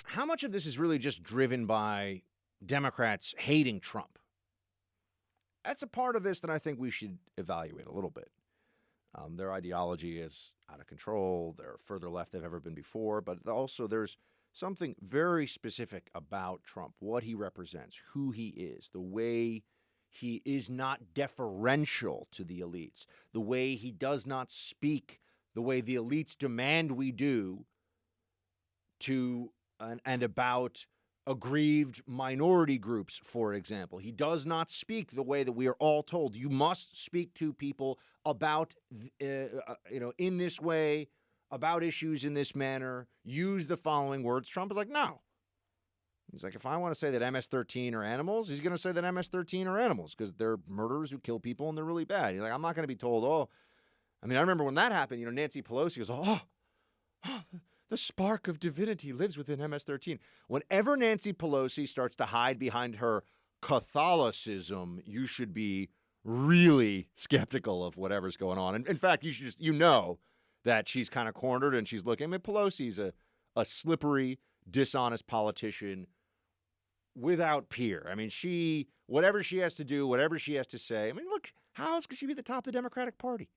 how much of this is really just driven by Democrats hating Trump? That's a part of this that I think we should evaluate a little bit. Their ideology is out of control. They're further left than they've ever been before. But also there's something very specific about Trump, what he represents, who he is, the way he is not deferential to the elites, the way he does not speak the way the elites demand we do to and about aggrieved minority groups, for example. He does not speak the way that we are all told. You must speak to people about, in this way, about issues in this manner, use the following words. Trump is like, no. He's like, if I want to say that MS-13 are animals, he's going to say that MS-13 are animals because they're murderers who kill people and they're really bad. He's like, I'm not going to be told, I remember when that happened, Nancy Pelosi goes, the spark of divinity lives within MS-13. Whenever Nancy Pelosi starts to hide behind her Catholicism, you should be really skeptical of whatever's going on. And in fact, you should just, that she's kind of cornered and she's looking. Pelosi's a slippery, dishonest politician without peer. Whatever she has to do, whatever she has to say. Look, how else could she be the top of the Democratic Party?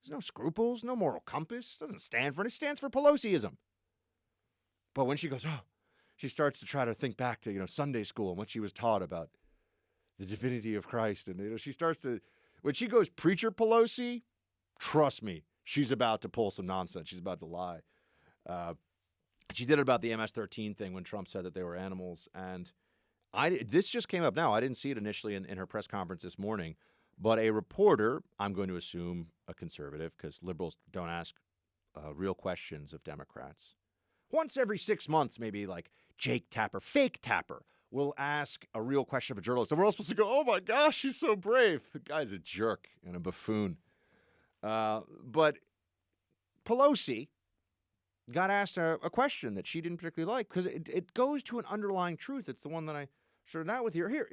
There's no scruples, no moral compass. Doesn't stand for it. It stands for Pelosiism. But when she goes, she starts to try to think back to, Sunday school and what she was taught about the divinity of Christ. And, she starts to, when she goes preacher Pelosi, trust me, she's about to pull some nonsense. She's about to lie. She did it about the MS-13 thing when Trump said that they were animals. And this just came up now. I didn't see it initially in her press conference this morning. But a reporter, I'm going to assume a conservative, because liberals don't ask real questions of Democrats. Once every 6 months, maybe like Jake Tapper, fake Tapper, will ask a real question of a journalist. And we're all supposed to go, oh my gosh, he's so brave. The guy's a jerk and a buffoon. But Pelosi got asked a question that she didn't particularly like because it goes to an underlying truth. It's the one that I started out with here.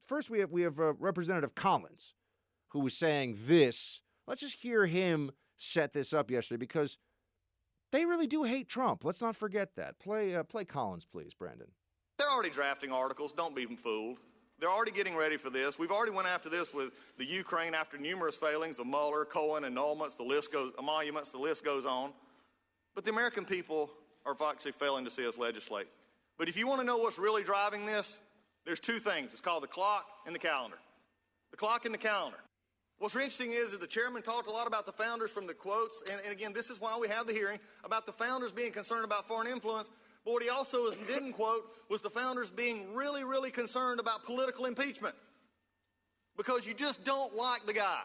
First, we have Representative Collins, who was saying this. Let's just hear him set this up yesterday because they really do hate Trump. Let's not forget that. Play Collins, please, Brandon. They're already drafting articles. Don't be fooled. They're already getting ready for this. We've already went after this with the Ukraine after numerous failings of Mueller, Cohen, annulments, the list goes on. But the American people are actually failing to see us legislate. But if you want to know what's really driving this, there's two things. It's called the clock and the calendar. The clock and the calendar. What's interesting is that the chairman talked a lot about the founders from the quotes, and again, this is why we have the hearing, about the founders being concerned about foreign influence. But what he also didn't quote was the founders being really, really concerned about political impeachment. Because you just don't like the guy.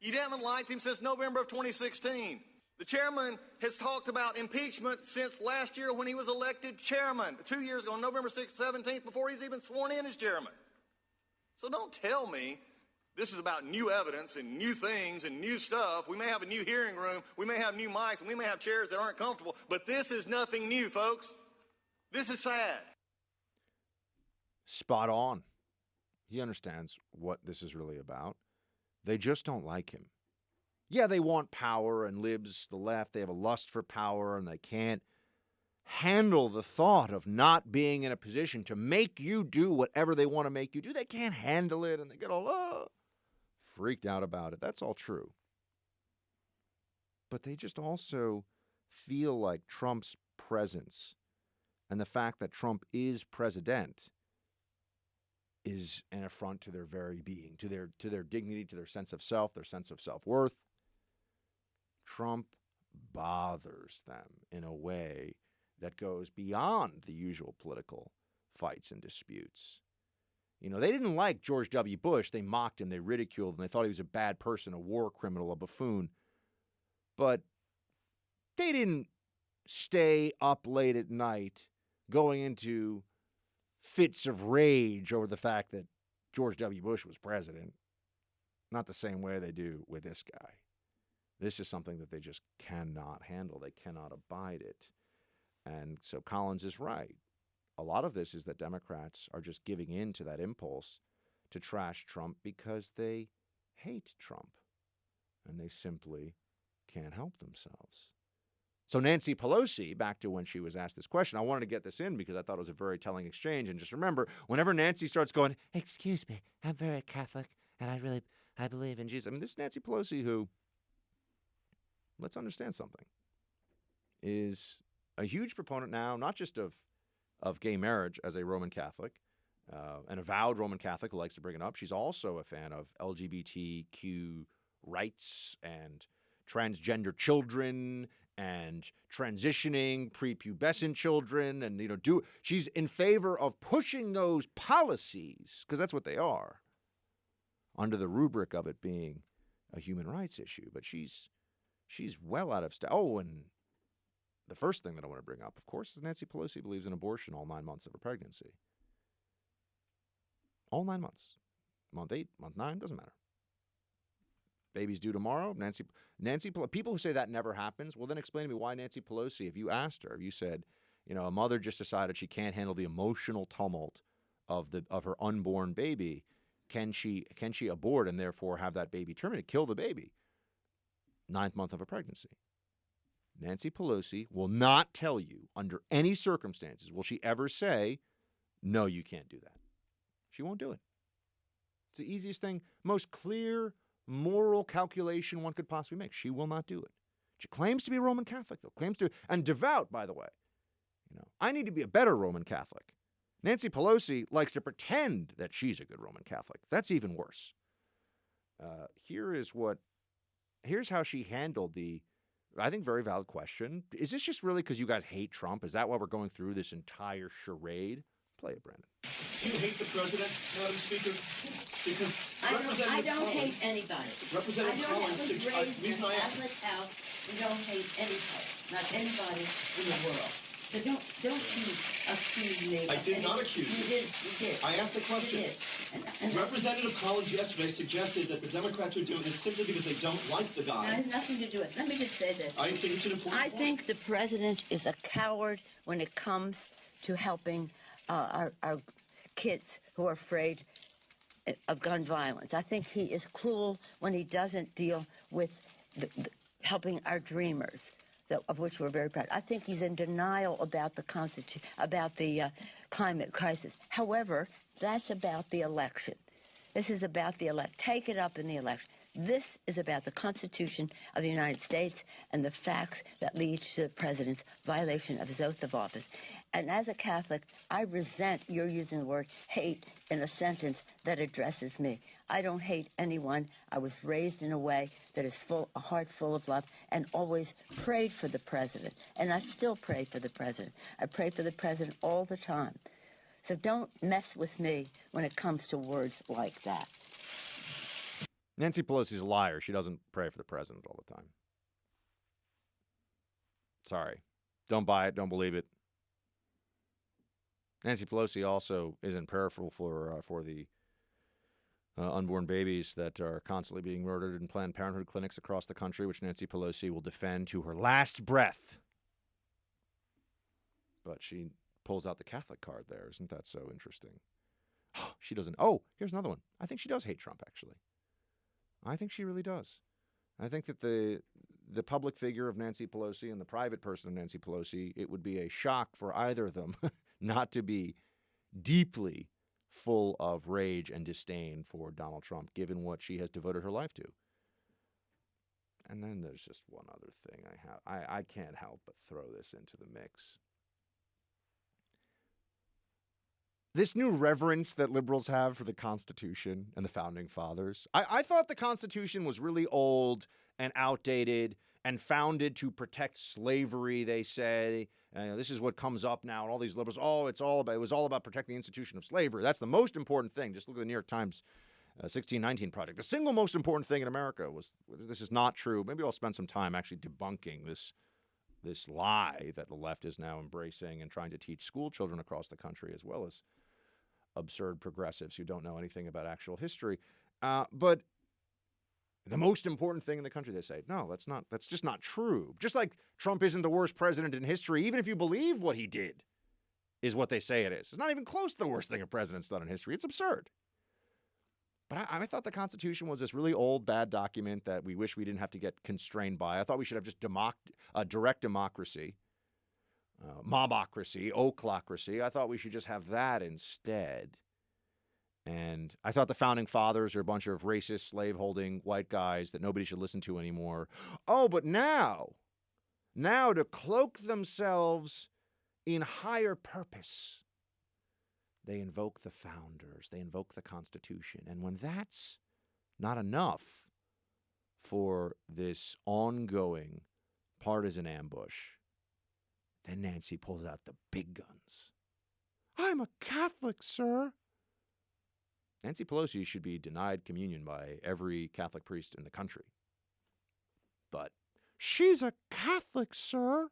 You haven't liked him since November of 2016. The chairman has talked about impeachment since last year when he was elected chairman, 2 years ago, on November 17th, before he's even sworn in as chairman. So don't tell me this is about new evidence and new things and new stuff. We may have a new hearing room, we may have new mics, and we may have chairs that aren't comfortable, but this is nothing new, folks. This is sad. Spot on. He understands what this is really about. They just don't like him. Yeah, they want power, and libs, the left, they have a lust for power, and they can't handle the thought of not being in a position to make you do whatever they want to make you do. They can't handle it, and they get all freaked out about it. That's all true. But they just also feel like Trump's presence and the fact that Trump is president is an affront to their very being, to their dignity, to their sense of self, their sense of self-worth. Trump bothers them in a way that goes beyond the usual political fights and disputes. They didn't like George W. Bush. They mocked him, they ridiculed him, they thought he was a bad person, a war criminal, a buffoon. But they didn't stay up late at night going into fits of rage over the fact that George W. Bush was president. Not the same way they do with this guy. This is something that they just cannot handle. They cannot abide it. And so Collins is right. A lot of this is that Democrats are just giving in to that impulse to trash Trump because they hate Trump. And they simply can't help themselves. So Nancy Pelosi, back to when she was asked this question, I wanted to get this in because I thought it was a very telling exchange. And just remember, whenever Nancy starts going, excuse me, I'm very Catholic, and I believe in Jesus. I mean, this is Nancy Pelosi who, let's understand something, is a huge proponent now, not just of gay marriage as a Roman Catholic, an avowed Roman Catholic who likes to bring it up. She's also a fan of LGBTQ rights and transgender children and transitioning prepubescent children, and she's in favor of pushing those policies, because that's what they are, under the rubric of it being a human rights issue. But she's well out of step. Oh, and the first thing that I want to bring up, of course, is Nancy Pelosi believes in abortion all 9 months of a pregnancy. All 9 months. Month 8, month 9, doesn't matter. Baby's due tomorrow. Nancy people who say that never happens, well, then explain to me why Nancy Pelosi, if you asked her, if you said, a mother just decided she can't handle the emotional tumult of her unborn baby, can she abort and therefore have that baby terminated, kill the baby? 9th month of a pregnancy. Nancy Pelosi will not tell you under any circumstances will she ever say, no, you can't do that. She won't do it. It's the easiest thing, most clear moral calculation one could possibly make. She will not do it. She claims to be a Roman Catholic, though. And devout, by the way. I need to be a better Roman Catholic. Nancy Pelosi likes to pretend that she's a good Roman Catholic. That's even worse. Here's how she handled the, I think, very valid question. Is this just really because you guys hate Trump? Is that why we're going through this entire charade? Play it, Brandon. Do you hate the president, Madam Speaker? Because I don't hate anybody. Representative Collins, I house. We don't hate anybody, not anybody in the world. So don't you accuse me. I did not accuse you. You did. I asked the question. You did. Representative Collins yesterday suggested that the Democrats are doing this simply because they don't like the guy. It has nothing to do with it. Let me just say this. I think it's an important point. I think the president is a coward when it comes to helping our kids who are afraid of gun violence. I think he is cruel when he doesn't deal with helping our dreamers, of which we're very proud. I think he's in denial about the climate crisis. However, that's about the election. This is about the election. Take it up in the election. This is about the Constitution of the United States and the facts that lead to the president's violation of his oath of office. And as a Catholic, I resent your using the word hate in a sentence that addresses me. I don't hate anyone. I was raised in a way that is a heart full of love, and always prayed for the president. And I still pray for the president. I pray for the president all the time. So don't mess with me when it comes to words like that. Nancy Pelosi's a liar. She doesn't pray for the president all the time. Sorry. Don't buy it. Don't believe it. Nancy Pelosi also isn't prayerful for the unborn babies that are constantly being murdered in Planned Parenthood clinics across the country, which Nancy Pelosi will defend to her last breath. But she pulls out the Catholic card there. Isn't that so interesting? She doesn't. Oh, here's another one. I think she does hate Trump, actually. I think she really does. I think that the public figure of Nancy Pelosi and the private person of Nancy Pelosi, it would be a shock for either of them not to be deeply full of rage and disdain for Donald Trump, given what she has devoted her life to. And then there's just one other thing I can't help but throw this into the mix. This new reverence that liberals have for the Constitution and the Founding Fathers. I thought the Constitution was really old and outdated and founded to protect slavery, they say. This is what comes up now, and all these liberals, it was all about protecting the institution of slavery. That's the most important thing. Just look at the New York Times 1619 Project. The single most important thing in America was, this is not true. Maybe I'll spend some time actually debunking this lie that the left is now embracing and trying to teach school children across the country, as well as absurd progressives who don't know anything about actual history. But the most important thing in the country, they say, no, that's just not true. Just like Trump isn't the worst president in history, even if you believe what he did, is what they say it is. It's not even close to the worst thing a president's done in history. It's absurd. But I thought the Constitution was this really old, bad document that we wish we didn't have to get constrained by. I thought we should have just direct democracy, mobocracy, oclocracy. I thought we should just have that instead. And I thought the Founding Fathers are a bunch of racist, slave-holding white guys that nobody should listen to anymore. Oh, but now to cloak themselves in higher purpose, they invoke the founders, they invoke the Constitution. And when that's not enough for this ongoing partisan ambush, then Nancy pulls out the big guns. I'm a Catholic, sir. Nancy Pelosi should be denied communion by every Catholic priest in the country. But she's a Catholic, sir.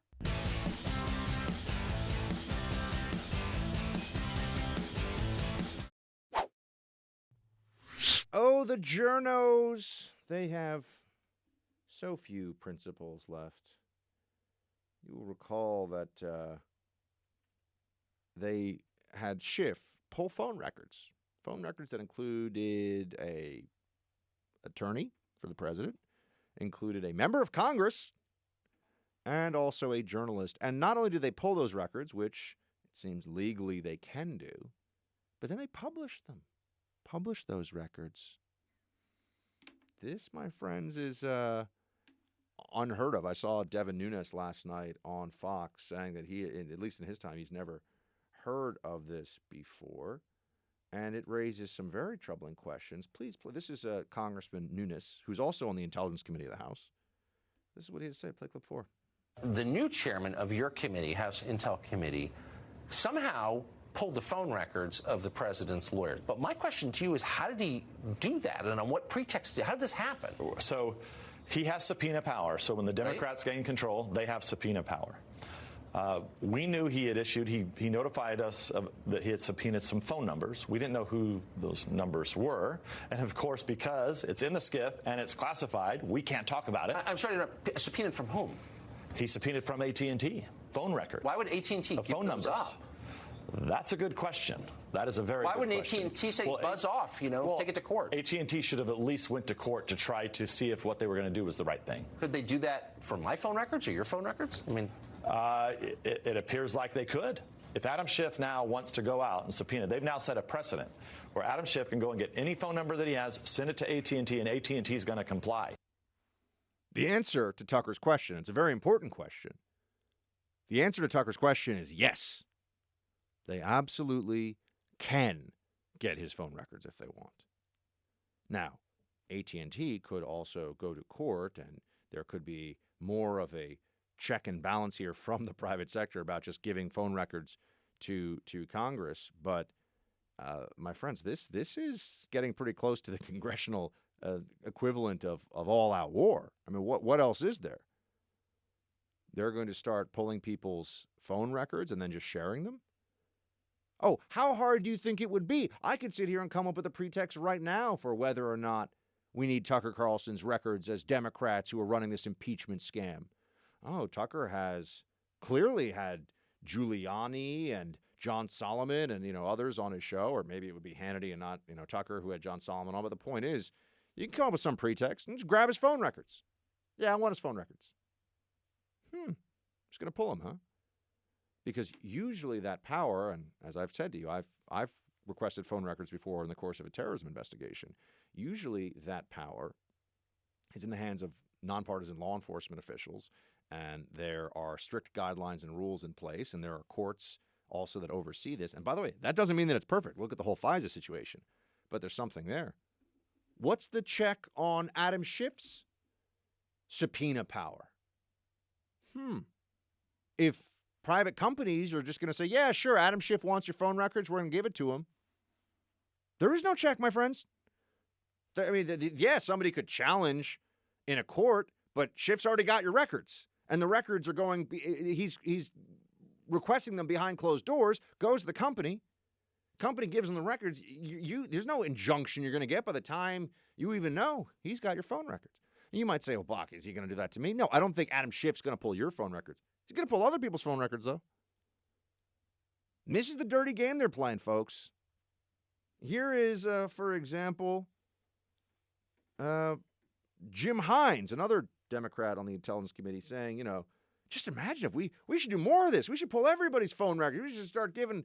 Oh, the journos. They have so few principles left. You will recall that they had Schiff pull phone records that included a attorney for the president, included a member of Congress, and also a journalist. And not only did they pull those records, which it seems legally they can do, but then they published them. Published those records. This, my friends, is unheard of. I saw Devin Nunes last night on Fox saying that he, at least in his time, he's never heard of this before. And it raises some very troubling questions. Please play. This is Congressman Nunes, who's also on the Intelligence Committee of the House. This is what he had to say. Play clip 4. The new chairman of your committee, House Intel Committee, somehow pulled the phone records of the president's lawyers. But my question to you is, how did he do that, and on what pretext? How did this happen? So he has subpoena power. So when the Democrats gain control, they have subpoena power. We knew he had issued, he notified us that he had subpoenaed some phone numbers. We didn't know who those numbers were. And of course, because it's in the SCIF and it's classified, we can't talk about it. I'm sorry, subpoenaed from whom? He subpoenaed from AT&T, phone records. Why would AT&T give phone those numbers up? That's a good question. That is a very Why good wouldn't question. AT&T say buzz off, take it to court? AT&T should have at least went to court to try to see if what they were going to do was the right thing. Could they do that for my phone records or your phone records? I mean, it appears like they could. If Adam Schiff now wants to go out and subpoena, they've now set a precedent where Adam Schiff can go and get any phone number that he has, send it to AT&T, and AT&T is going to comply. The answer to Tucker's question, it's a very important question. The answer to Tucker's question is yes. They absolutely can get his phone records if they want. Now, AT&T could also go to court, and there could be more of a check and balance here from the private sector about just giving phone records to Congress. But, my friends, this is getting pretty close to the congressional equivalent of all-out war. I mean, what else is there? They're going to start pulling people's phone records and then just sharing them? Oh, how hard do you think it would be? I could sit here and come up with a pretext right now for whether or not we need Tucker Carlson's records as Democrats who are running this impeachment scam. Oh, Tucker has clearly had Giuliani and John Solomon and, others on his show, or maybe it would be Hannity and not, Tucker who had John Solomon on. But the point is, you can come up with some pretext and just grab his phone records. Yeah, I want his phone records. Just going to pull them, huh? Because usually that power, and as I've said to you, I've requested phone records before in the course of a terrorism investigation. Usually that power is in the hands of nonpartisan law enforcement officials, and there are strict guidelines and rules in place, and there are courts also that oversee this. And by the way, that doesn't mean that it's perfect. Look at the whole FISA situation, but there's something there. What's the check on Adam Schiff's subpoena power? If private companies are just going to say, yeah, sure, Adam Schiff wants your phone records, we're going to give it to him. There is no check, my friends. I mean, yeah, somebody could challenge in a court, but Schiff's already got your records. And the records are going, he's requesting them behind closed doors, goes to the company. Company gives them the records. There's no injunction you're going to get by the time you even know he's got your phone records. And you might say, well, Bach, is he going to do that to me? No, I don't think Adam Schiff's going to pull your phone records. He's going to pull other people's phone records, though. And this is the dirty game they're playing, folks. Here is, for example, Jim Hines, another Democrat on the Intelligence Committee, saying, just imagine if we should do more of this. We should pull everybody's phone records. We should start giving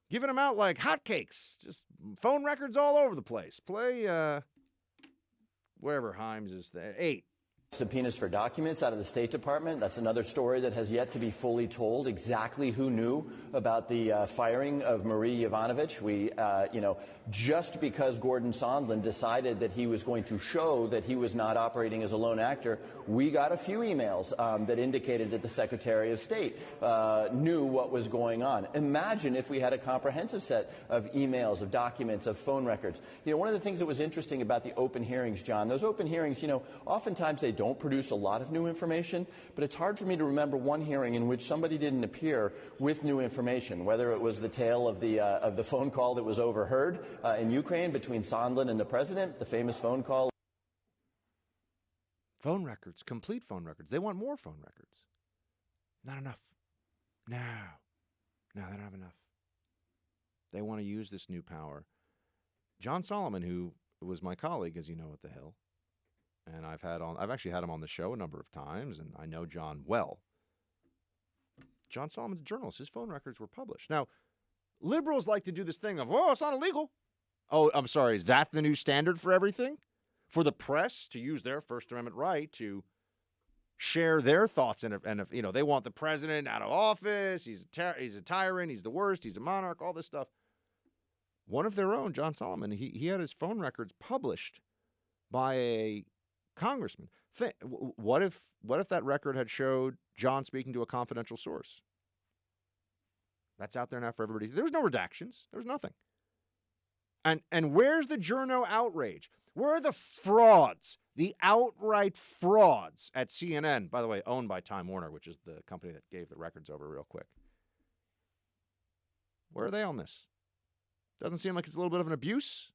them out like hotcakes. Just phone records all over the place. Play wherever Hines is there. 8. Subpoenas for documents out of the State Department. That's another story that has yet to be fully told. Exactly who knew about the firing of Marie Yovanovitch. We, just because Gordon Sondland decided that he was going to show that he was not operating as a lone actor, we got a few emails that indicated that the Secretary of State knew what was going on. Imagine if we had a comprehensive set of emails, of documents, of phone records. One of the things that was interesting about the open hearings, John, those open hearings, oftentimes they don't produce a lot of new information, but it's hard for me to remember one hearing in which somebody didn't appear with new information, whether it was the tale of the phone call that was overheard in Ukraine between Sondland and the president, the famous phone call. Phone records, complete phone records. They want more phone records. Not enough. No, they don't have enough. They want to use this new power. John Solomon, who was my colleague, as you know, at the Hill, and I've actually had him on the show a number of times, and I know John well. John Solomon's a journalist. His phone records were published. Now, liberals like to do this thing of, it's not illegal. Oh, I'm sorry, is that the new standard for everything? For the press to use their First Amendment right to share their thoughts, and if they want the president out of office, he's a tyrant, he's the worst, he's a monarch, all this stuff. One of their own, John Solomon, he had his phone records published by a congressman. What if that record had showed John speaking to a confidential source? That's out there now for everybody. There was no redactions. There was nothing. And where's the journo outrage? Where are the frauds, the outright frauds at CNN, by the way, owned by Time Warner, which is the company that gave the records over real quick? Where are they on this? Doesn't seem like it's a little bit of an abuse.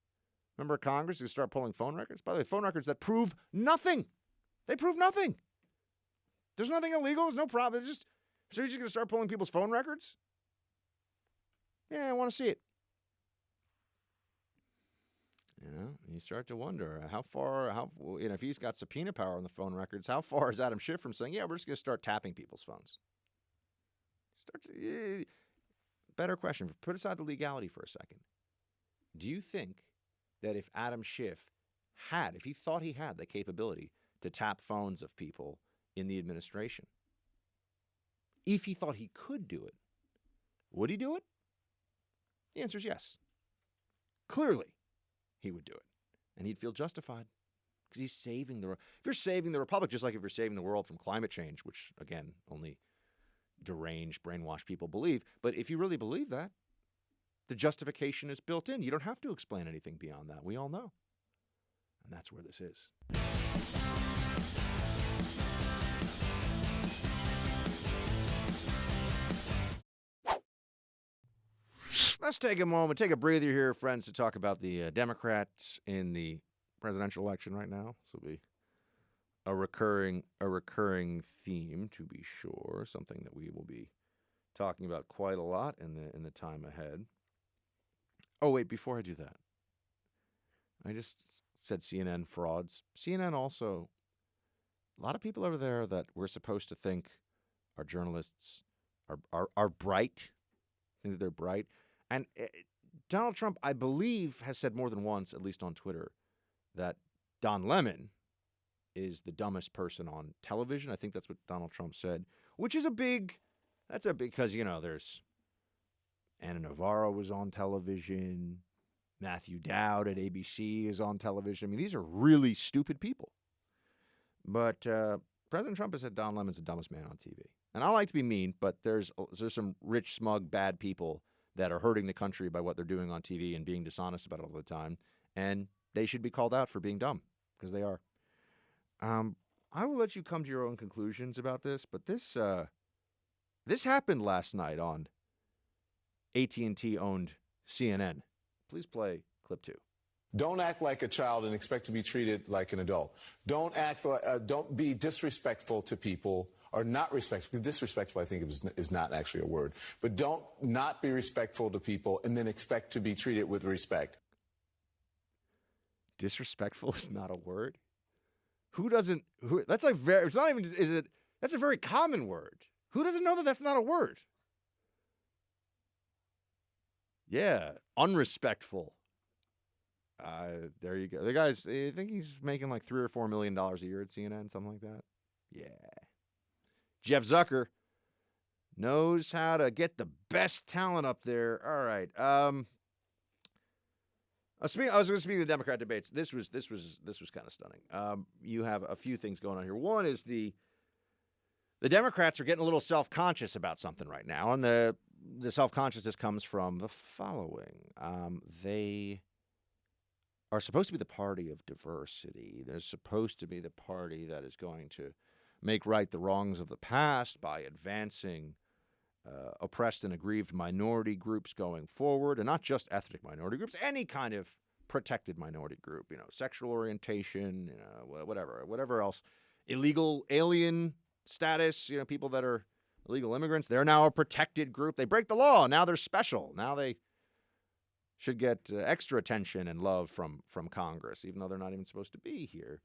Member of Congress who start pulling phone records. By the way, phone records that prove nothing. They prove nothing. There's nothing illegal. There's no problem. So you're just going to start pulling people's phone records? Yeah, I want to see it. You start to wonder if he's got subpoena power on the phone records, how far is Adam Schiff from saying, yeah, we're just going to start tapping people's phones? Better question. Put aside the legality for a second. Do you think that if Adam Schiff if he thought he had the capability to tap phones of people in the administration, if he thought he could do it, would he do it? The answer is yes. Clearly, he would do it. And he'd feel justified because he's saving if you're saving the republic, just like if you're saving the world from climate change, which, again, only deranged, brainwashed people believe. But if you really believe that, the justification is built in. You don't have to explain anything beyond that. We all know. And that's where this is. Let's take a moment, take a breather here, friends, to talk about the Democrats in the presidential election right now. This will be a recurring theme, to be sure, something that we will be talking about quite a lot in the time ahead. Oh, wait, before I do that, I just said CNN frauds. CNN also, a lot of people over there that we're supposed to think are journalists are bright, think that they're bright. And Donald Trump, I believe, has said more than once, at least on Twitter, that Don Lemon is the dumbest person on television. I think that's what Donald Trump said, which is because, there's Anna Navarro was on television. Matthew Dowd at ABC is on television. I mean, these are really stupid people. But President Trump has said Don Lemon's the dumbest man on TV. And I like to be mean, but there's some rich, smug, bad people that are hurting the country by what they're doing on TV and being dishonest about it all the time. And they should be called out for being dumb, because they are. I will let you come to your own conclusions about this, but this happened last night on AT&T-owned CNN. Please play clip 2. Don't act like a child and expect to be treated like an adult. Don't be disrespectful to people, or not respectful. Disrespectful, I think, is not actually a word. But don't not be respectful to people and then expect to be treated with respect. Disrespectful is not a word? Who doesn't? That's like very. It's not even. Is it? That's a very common word. Who doesn't know that that's not a word? Yeah, unrespectful. There you go. The guy's. I think he's making like $3 or $4 million a year at CNN, something like that. Yeah. Jeff Zucker knows how to get the best talent up there. All right. I was going to speak of the Democrat debates. This was kind of stunning. You have a few things going on here. One is the Democrats are getting a little self-conscious about something right now, and the self-consciousness comes from the following. They are supposed to be the party of diversity. They're supposed to be the party that is going to make right the wrongs of the past by advancing oppressed and aggrieved minority groups going forward, and not just ethnic minority groups, any kind of protected minority group, sexual orientation, whatever else, illegal alien status, people that are illegal immigrants, they're now a protected group. They break the law. Now they're special. Now they should get extra attention and love from Congress, even though they're not even supposed to be here.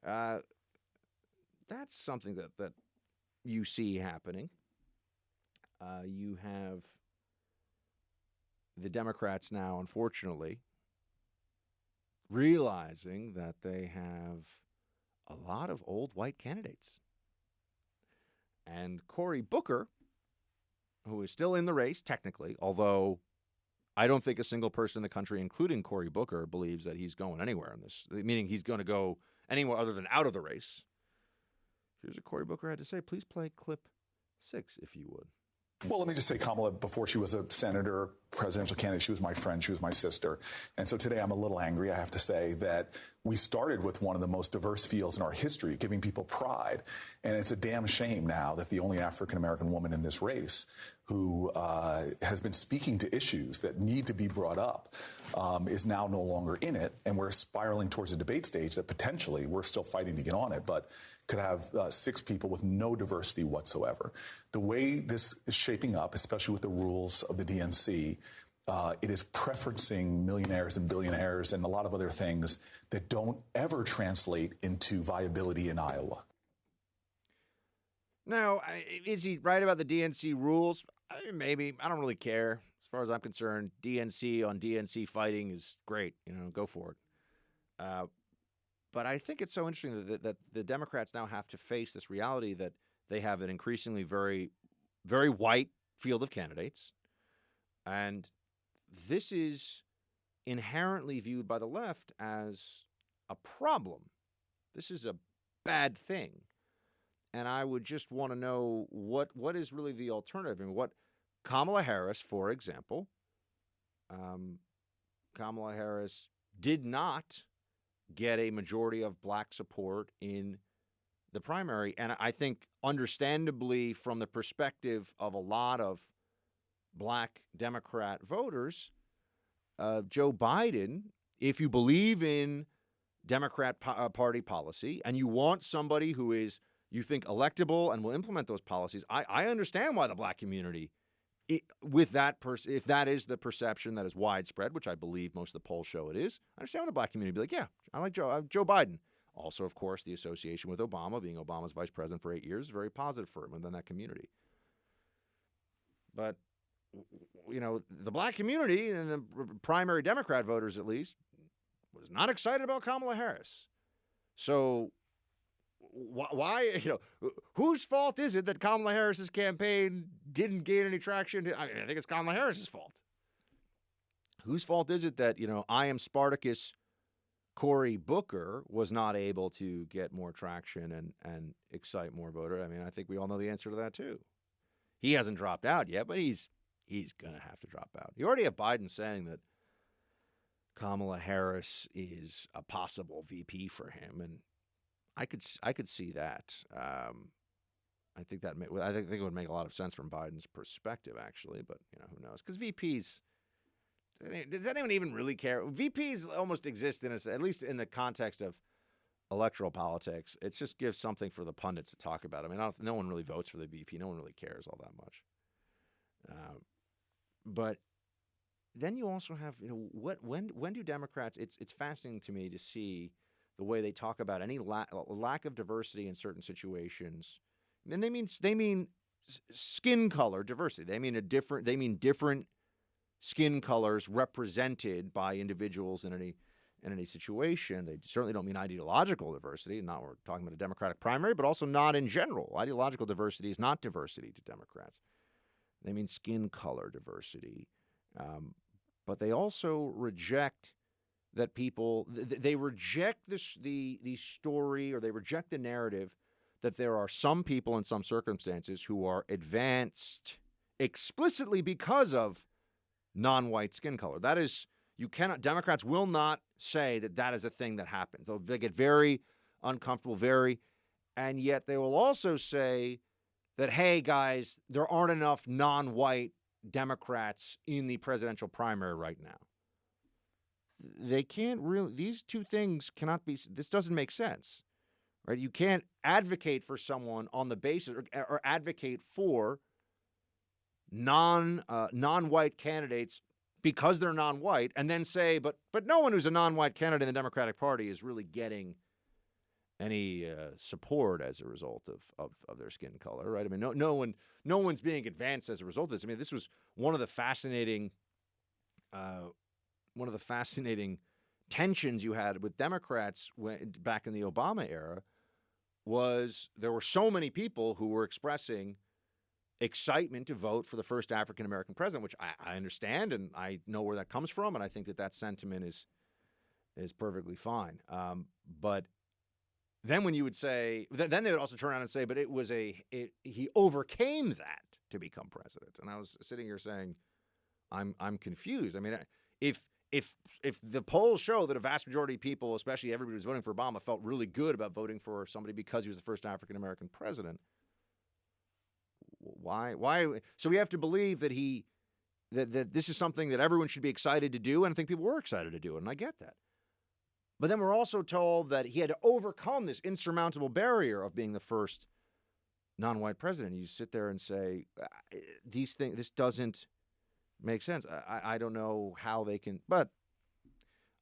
That's something that you see happening. You have the Democrats now, unfortunately, realizing that they have a lot of old white candidates. And Cory Booker, who is still in the race, technically, although I don't think a single person in the country, including Cory Booker, believes that he's going anywhere in this, meaning he's going to go anywhere other than out of the race. Here's what Cory Booker had to say. Please play clip 6, if you would. Well, let me just say, Kamala, before she was a senator, presidential candidate, she was my friend, she was my sister. And so today I'm a little angry, I have to say, that we started with one of the most diverse fields in our history, giving people pride. And it's a damn shame now that the only African-American woman in this race who has been speaking to issues that need to be brought up is now no longer in it. And we're spiraling towards a debate stage that potentially, we're still fighting to get on it, but could have 6 people with no diversity whatsoever. The way this is shaping up, especially with the rules of the DNC, it is preferencing millionaires and billionaires and a lot of other things that don't ever translate into viability in Iowa. Now, is he right about the DNC rules? Maybe. I don't really care. As far as I'm concerned, DNC on DNC fighting is great. Go for it. But I think it's so interesting that the Democrats now have to face this reality that they have an increasingly very, very white field of candidates. And this is inherently viewed by the left as a problem. This is a bad thing. And I would just want to know what is really the alternative. I mean, what Kamala Harris, for example, Kamala Harris did not get a majority of black support in the primary. And I think understandably from the perspective of a lot of black Democrat voters, Joe Biden, if you believe in Democrat Party policy and you want somebody who is, you think, electable and will implement those policies, I understand why the black community, if that is the perception that is widespread, which I believe most of the polls show it is, I understand why the black community would be like, yeah, I like Joe Biden. Also, of course, the association with Obama, being Obama's vice president for 8 years, is very positive for him within that community. But, the black community and the primary Democrat voters, at least, was not excited about Kamala Harris. So why, whose fault is it that Kamala Harris's campaign didn't gain any traction? I think it's Kamala Harris's fault. Whose fault is it that, I am Spartacus Cory Booker was not able to get more traction and excite more voters? I mean, I think we all know the answer to that too. He hasn't dropped out yet, but he's going to have to drop out. You already have Biden saying that Kamala Harris is a possible VP for him, and I could see that. I think it would make a lot of sense from Biden's perspective, actually. But who knows? Because VPs, does anyone even really care? VPs almost exist at least in the context of electoral politics. It just gives something for the pundits to talk about. I mean, no one really votes for the VP. No one really cares all that much. But then you also have, when do Democrats? It's fascinating to me to see the way they talk about any lack of diversity in certain situations, and they mean skin color diversity. They mean different skin colors represented by individuals in any situation. They certainly don't mean ideological diversity. Not we're talking about a Democratic primary, but also not in general. Ideological diversity is not diversity to Democrats. They mean skin color diversity. But they also reject that people, they reject the story, or they reject the narrative that there are some people in some circumstances who are advanced explicitly because of non-white skin color. That is, Democrats will not say that is a thing that happens. They get very uncomfortable, and yet they will also say that, hey, guys, there aren't enough non-white Democrats in the presidential primary right now. They can't really, these two things cannot be, this doesn't make sense, right? You can't advocate for someone on the basis or advocate for non-white candidates because they're non-white and then say, but no one who's a non-white candidate in the Democratic Party is really getting any support as a result of their skin color, right? I mean, no one's being advanced as a result of this. I mean, this was one of the fascinating tensions you had with Democrats back in the Obama era. Was there were so many people who were expressing excitement to vote for the first African American president, which I understand and I know where that comes from, and I think that sentiment is perfectly fine. But then when you would say, then they would also turn around and say, but he overcame that to become president. And I was sitting here saying, I'm confused. I mean, if the polls show that a vast majority of people, especially everybody who's voting for Obama, felt really good about voting for somebody because he was the first African American president, why? So we have to believe that that this is something that everyone should be excited to do, and I think people were excited to do it, and I get that. But then we're also told that he had to overcome this insurmountable barrier of being the first non-white president. You sit there and say, this doesn't make sense. I don't know how they can, but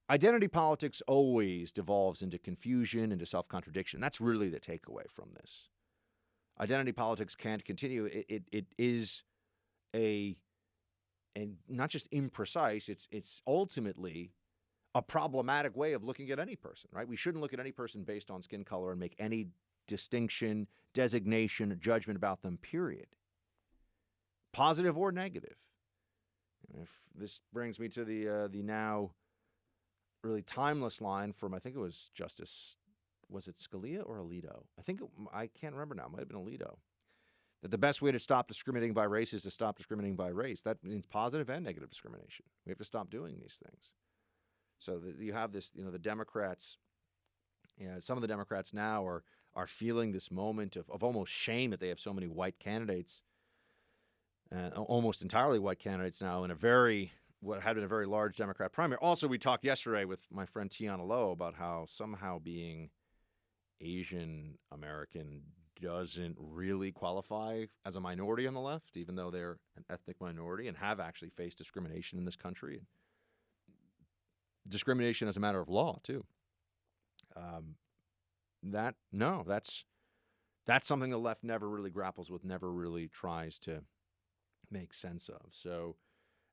identity politics always devolves into confusion, into self-contradiction. That's really the takeaway from this. Identity politics can't continue. It is and not just imprecise, it's ultimately a problematic way of looking at any person, right? We shouldn't look at any person based on skin color and make any distinction, designation, or judgment about them, period. Positive or negative. If this brings me to the now really timeless line from, I think it was Justice, was it Scalia or Alito? I can't remember now. It might have been Alito. That the best way to stop discriminating by race is to stop discriminating by race. That means positive and negative discrimination. We have to stop doing these things. So you have this, the Democrats, some of the Democrats now are feeling this moment of almost shame that they have so many white candidates, almost entirely white candidates now in what had been a very large Democrat primary. Also, we talked yesterday with my friend Tiana Lowe about how somehow being Asian American doesn't really qualify as a minority on the left, even though they're an ethnic minority and have actually faced discrimination in this country. Discrimination as a matter of law, too. That's something the left never really grapples with, never really tries to make sense of. So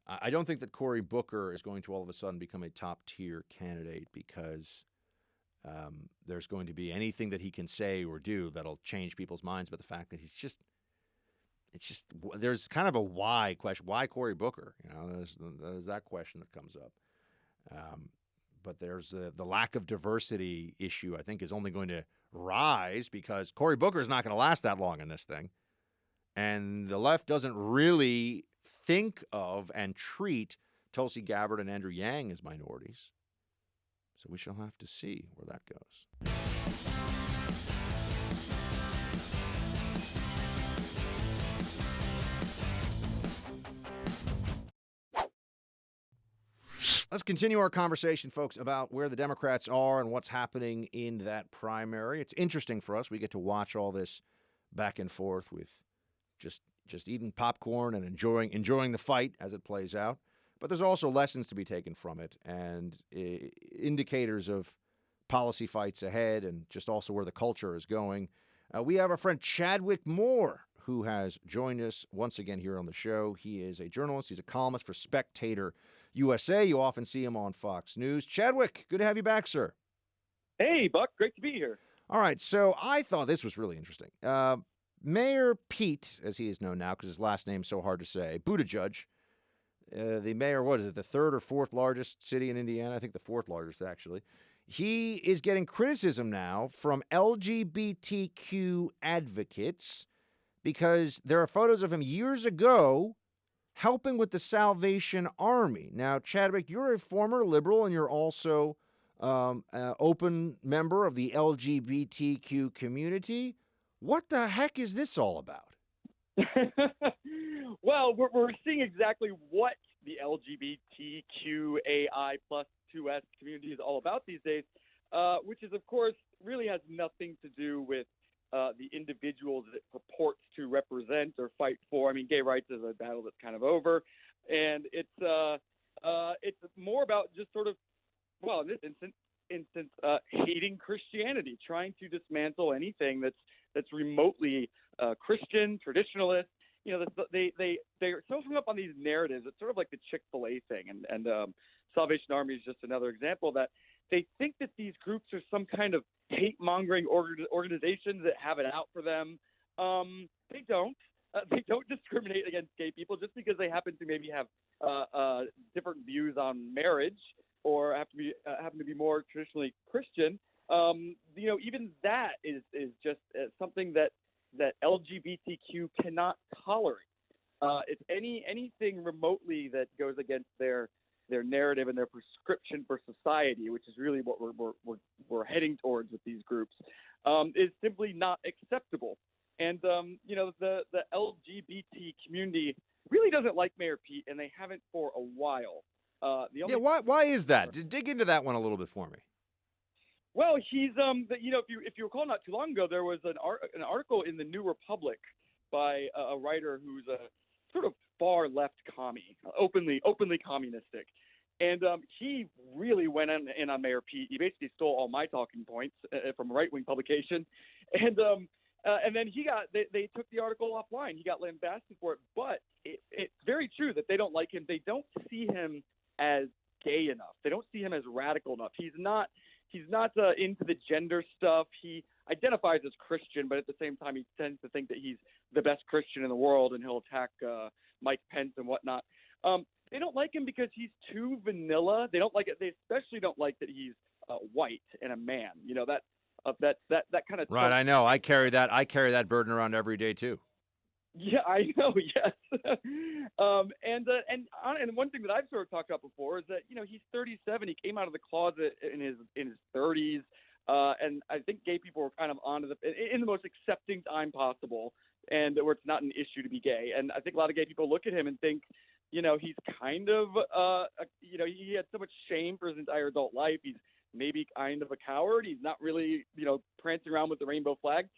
I don't think that Cory Booker is going to all of a sudden become a top-tier candidate because there's going to be anything that he can say or do that'll change people's minds about the fact that there's kind of a why question. Why Cory Booker? There's that question that comes up. But there's the lack of diversity issue, I think, is only going to rise because Cory Booker is not going to last that long in this thing. And the left doesn't really think of and treat Tulsi Gabbard and Andrew Yang as minorities. So we shall have to see where that goes. Let's continue our conversation, folks, about where the Democrats are and what's happening in that primary. It's interesting for us. We get to watch all this back and forth with just eating popcorn and enjoying the fight as it plays out. but there's also lessons to be taken from it and indicators of policy fights ahead and just also where the culture is going. We have our friend Chadwick Moore, who has joined us once again here on the show. He is a journalist. He's a columnist for Spectator USA. You often see him on Fox News. Chadwick, good to have you back, sir. Hey, Buck. Great to be here. All right, so I thought this was really interesting. Mayor Pete, as he is known now because his last name's so hard to say, Buttigieg, the mayor, what is it, the third or fourth largest city in Indiana? I think the fourth largest, actually. He is getting criticism now from LGBTQ advocates because there are photos of him years ago helping with the Salvation Army. Now, Chadwick, you're a former liberal and you're also an open member of the LGBTQ community. What the heck is this all about? Well, we're seeing exactly what the LGBTQAI plus 2S community is all about these days, which is, of course, really has nothing to do with the individuals it purports to represent or fight for. I mean, gay rights is a battle that's kind of over, and it's more about just sort of, well, in this instance, hating Christianity, trying to dismantle anything that's remotely Christian, traditionalist. You know, they're so hung up on these narratives. It's sort of like the Chick-fil-A thing, and Salvation Army is just another example that they think that these groups are some kind of hate-mongering organizations that have it out for them. They don't. They don't discriminate against gay people just because they happen to maybe have different views on marriage or happen to be more traditionally Christian. You know, even that is just something that LGBTQ cannot tolerate. It's anything remotely that goes against their narrative and their prescription for society, which is really what we're heading towards with these groups, is simply not acceptable. And you know, the LGBT community really doesn't like Mayor Pete, and they haven't for a while. Why is that? Dig into that one a little bit for me. Well, he's you know, if you recall, not too long ago, there was an article in the New Republic by a writer who's a sort of far left commie, openly communistic, and he really went in on Mayor Pete. He basically stole all my talking points from a right wing publication, and then they took the article offline. He got lambasted for it, but it's very true that they don't like him. They don't see him as gay enough. They don't see him as radical enough. He's not into the gender stuff. He identifies as Christian, but at the same time, he tends to think that he's the best Christian in the world, and he'll attack Mike Pence and whatnot. They don't like him because he's too vanilla. They don't like it. They especially don't like that he's white and a man. You know, that kind of right. I know. I carry that burden around every day too. Yeah, I know. Yes. And one thing that I've sort of talked about before is that, you know, he's 37. He came out of the closet in his 30s, and I think gay people were kind of in the most accepting time possible, and where it's not an issue to be gay. And I think a lot of gay people look at him and think, you know, he's kind of, you know, he had so much shame for his entire adult life. He's maybe kind of a coward. He's not really, you know, prancing around with the rainbow flag.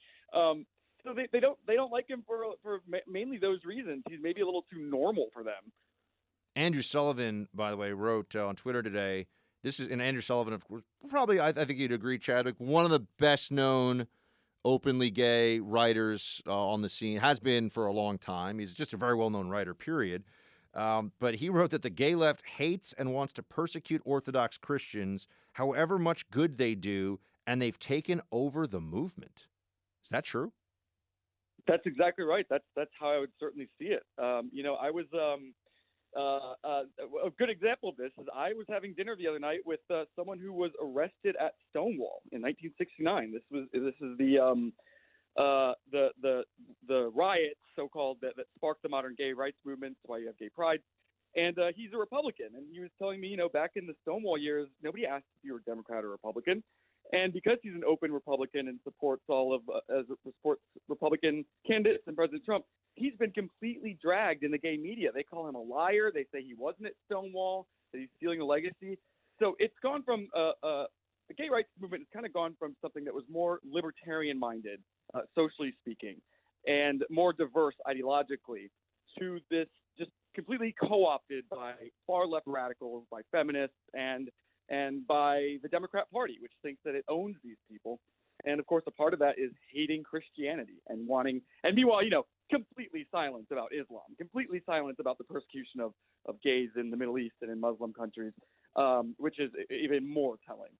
So they don't like him for mainly those reasons. He's maybe a little too normal for them. Andrew Sullivan, by the way, wrote on Twitter today. And Andrew Sullivan, of course, probably I think you'd agree, Chadwick, one of the best known openly gay writers on the scene, has been for a long time. He's just a very well known writer, period. But he wrote that the gay left hates and wants to persecute Orthodox Christians, however much good they do, and they've taken over the movement. Is that true? That's exactly right. That's how I would certainly see it. You know, I was a good example of this is I was having dinner the other night with someone who was arrested at Stonewall in 1969. This is the riots, so-called, that sparked the modern gay rights movement. That's why you have gay pride. And he's a Republican, and he was telling me, you know, back in the Stonewall years, nobody asked if you were Democrat or Republican. And because he's an open Republican and supports supports Republican candidates and President Trump, he's been completely dragged in the gay media. They call him a liar. They say he wasn't at Stonewall, that he's stealing a legacy. So it's gone from the gay rights movement has kind of gone from something that was more libertarian-minded, socially speaking, and more diverse ideologically, to this just completely really co-opted by far-left radicals, by feminists, and by the Democrat Party, which thinks that it owns these people. And, of course, a part of that is hating Christianity and wanting – and meanwhile, completely silent about Islam, completely silent about the persecution of gays in the Middle East and in Muslim countries, which is even more telling.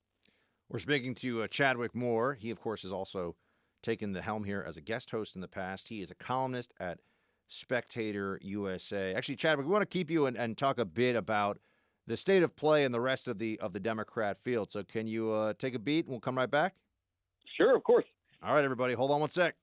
We're speaking to Chadwick Moore. He, of course, has also taken the helm here as a guest host in the past. He is a columnist at Spectator USA. Actually, Chadwick, we want to keep you and talk a bit about the state of play and the rest of the Democrat field. So can you take a beat and we'll come right back? Sure, of course. All right, everybody, hold on one sec.